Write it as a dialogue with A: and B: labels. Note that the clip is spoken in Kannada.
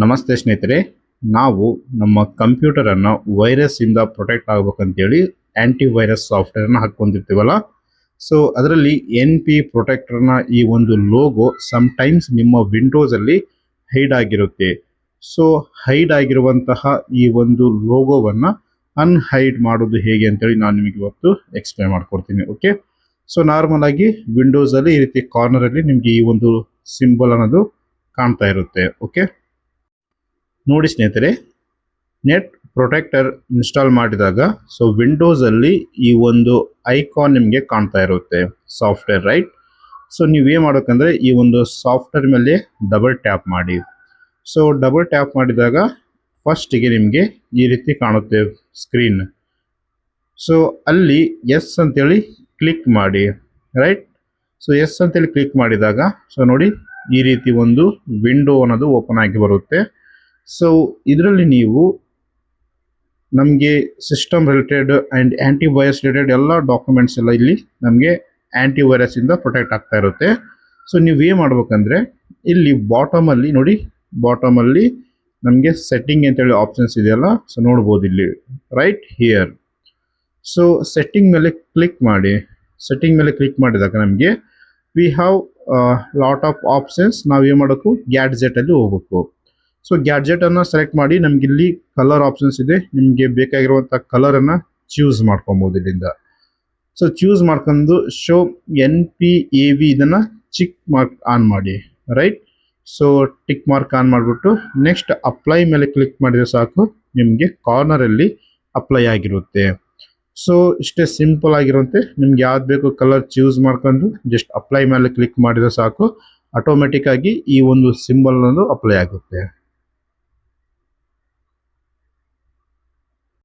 A: ನಮಸ್ತೆ ಸ್ನೇಹಿತರೆ, ನಾವು ನಮ್ಮ ಕಂಪ್ಯೂಟರನ್ನು ವೈರಸ್ಸಿಂದ ಪ್ರೊಟೆಕ್ಟ್ ಆಗಬೇಕಂತೇಳಿ ಆ್ಯಂಟಿವೈರಸ್ ಸಾಫ್ಟ್ವೇರ್ನ ಹಾಕ್ಕೊಂಡಿರ್ತೀವಲ್ಲ. ಸೊ ಅದರಲ್ಲಿ NP ಪ್ರೊಟೆಕ್ಟರ್ನ ಈ ಒಂದು ಲೋಗೋ ಸಮ್ಟೈಮ್ಸ್ ನಿಮ್ಮ ವಿಂಡೋಸಲ್ಲಿ ಹೈಡ್ ಆಗಿರುತ್ತೆ. ಸೊ ಹೈಡ್ ಆಗಿರುವಂತಹ ಈ ಒಂದು ಲೋಗೋವನ್ನು ಅನ್ಹೈಡ್ ಮಾಡೋದು ಹೇಗೆ ಅಂತೇಳಿ ನಾನು ನಿಮಗೆ ಇವತ್ತು ಎಕ್ಸ್ಪ್ಲೇನ್ ಮಾಡ್ಕೊಡ್ತೀನಿ. ಓಕೆ, ಸೊ ನಾರ್ಮಲ್ ಆಗಿ ವಿಂಡೋಸಲ್ಲಿ ಈ ರೀತಿ ಕಾರ್ನರಲ್ಲಿ ನಿಮಗೆ ಈ ಒಂದು ಸಿಂಬಲ್ ಅನ್ನೋದು ಕಾಣ್ತಾ ಇರುತ್ತೆ. ಓಕೆ, ನೋಡಿ ಸ್ನೇಹಿತರೆ, ನೆಟ್ ಪ್ರೊಟೆಕ್ಟರ್ ಇನ್ಸ್ಟಾಲ್ ಮಾಡಿದಾಗ ಸೊ ವಿಂಡೋಸಲ್ಲಿ ಈ ಒಂದು ಐಕಾನ್ ನಿಮಗೆ ಕಾಣ್ತಾ ಇರುತ್ತೆ, ಸಾಫ್ಟ್ವೇರ್, ರೈಟ್? ಸೊ ನೀವೇನು ಮಾಡಬೇಕಂದ್ರೆ ಈ ಒಂದು ಸಾಫ್ಟ್ವೇರ್ ಮೇಲೆ ಡಬಲ್ ಟ್ಯಾಪ್ ಮಾಡಿ. ಸೊ ಡಬಲ್ ಟ್ಯಾಪ್ ಮಾಡಿದಾಗ ಫಸ್ಟಿಗೆ ನಿಮಗೆ ಈ ರೀತಿ ಕಾಣುತ್ತೆ ಸ್ಕ್ರೀನ್. ಸೊ ಅಲ್ಲಿ ಎಸ್ ಅಂತೇಳಿ ಕ್ಲಿಕ್ ಮಾಡಿ, ರೈಟ್? ಸೊ ಎಸ್ ಅಂತೇಳಿ ಕ್ಲಿಕ್ ಮಾಡಿದಾಗ ಸೊ ನೋಡಿ ಈ ರೀತಿ ಒಂದು ವಿಂಡೋ ಅನ್ನೋದು ಓಪನ್ ಆಗಿ ಬರುತ್ತೆ. ಸೊ ಇದರಲ್ಲಿ ನೀವು ನಮಗೆ system related and antivirus related ಎಲ್ಲ ಡಾಕ್ಯುಮೆಂಟ್ಸ್ ಎಲ್ಲ ಇಲ್ಲಿ ನಮಗೆ ಆ್ಯಂಟಿವೈರಸ್ಸಿಂದ ಪ್ರೊಟೆಕ್ಟ್ ಆಗ್ತಾ ಇರುತ್ತೆ. ಸೊ ನೀವೇನು ಮಾಡ್ಬೇಕಂದ್ರೆ ಇಲ್ಲಿ ಬಾಟಮಲ್ಲಿ ನೋಡಿ, ಬಾಟಮಲ್ಲಿ ನಮಗೆ ಸೆಟ್ಟಿಂಗ್ ಅಂತೇಳಿ ಆಪ್ಷನ್ಸ್ ಇದೆಯಲ್ಲ, ಸೊ ನೋಡ್ಬೋದು ಇಲ್ಲಿ, ರೈಟ್ ಹಿಯರ್. ಸೊ ಸೆಟ್ಟಿಂಗ್ ಮೇಲೆ ಕ್ಲಿಕ್ ಮಾಡಿ. ಸೆಟ್ಟಿಂಗ್ ಮೇಲೆ ಕ್ಲಿಕ್ ಮಾಡಿದಾಗ ನಮಗೆ we have lot of options. ನಾವೇನು ಮಾಡಬೇಕು, ಗ್ಯಾಡ್ಜೆಟಲ್ಲಿ ಹೋಗ್ಬೇಕು. ಸೊ ಗ್ಯಾಡ್ಜೆಟನ್ನು ಸೆಲೆಕ್ಟ್ ಮಾಡಿ ನಮಗಿಲ್ಲಿ ಕಲರ್ ಆಪ್ಷನ್ಸ್ ಇದೆ, ನಿಮಗೆ ಬೇಕಾಗಿರುವಂಥ ಕಲರನ್ನು ಚೂಸ್ ಮಾಡ್ಕೊಬೋದು ಇಲ್ಲಿಂದ. ಸೊ ಚೂಸ್ ಮಾಡ್ಕೊಂಡು ಶೋ NPAV ಇದನ್ನು ಚಿಕ್ ಮಾರ್ಕ್ ಆನ್ ಮಾಡಿ, right? So tick mark on ಮಾಡಿಬಿಟ್ಟು ನೆಕ್ಸ್ಟ್ ಅಪ್ಲೈ ಮೇಲೆ ಕ್ಲಿಕ್ ಮಾಡಿದರೆ ಸಾಕು, ನಿಮಗೆ ಕಾರ್ನರಲ್ಲಿ ಅಪ್ಲೈ ಆಗಿರುತ್ತೆ. ಸೊ ಇಷ್ಟೇ ಸಿಂಪಲ್ ಆಗಿರುತ್ತೆ. ನಿಮ್ಗೆ ಯಾವ್ದು ಬೇಕು ಕಲರ್ ಚೂಸ್ ಮಾಡ್ಕೊಂಡು ಜಸ್ಟ್ ಅಪ್ಲೈ ಮೇಲೆ ಕ್ಲಿಕ್ ಮಾಡಿದರೆ ಸಾಕು, ಆಟೋಮೆಟಿಕ್ ಆಗಿ ಈ ಒಂದು ಸಿಂಬಲ್ ಅನ್ನೋದು ಅಪ್ಲೈ ಆಗುತ್ತೆ.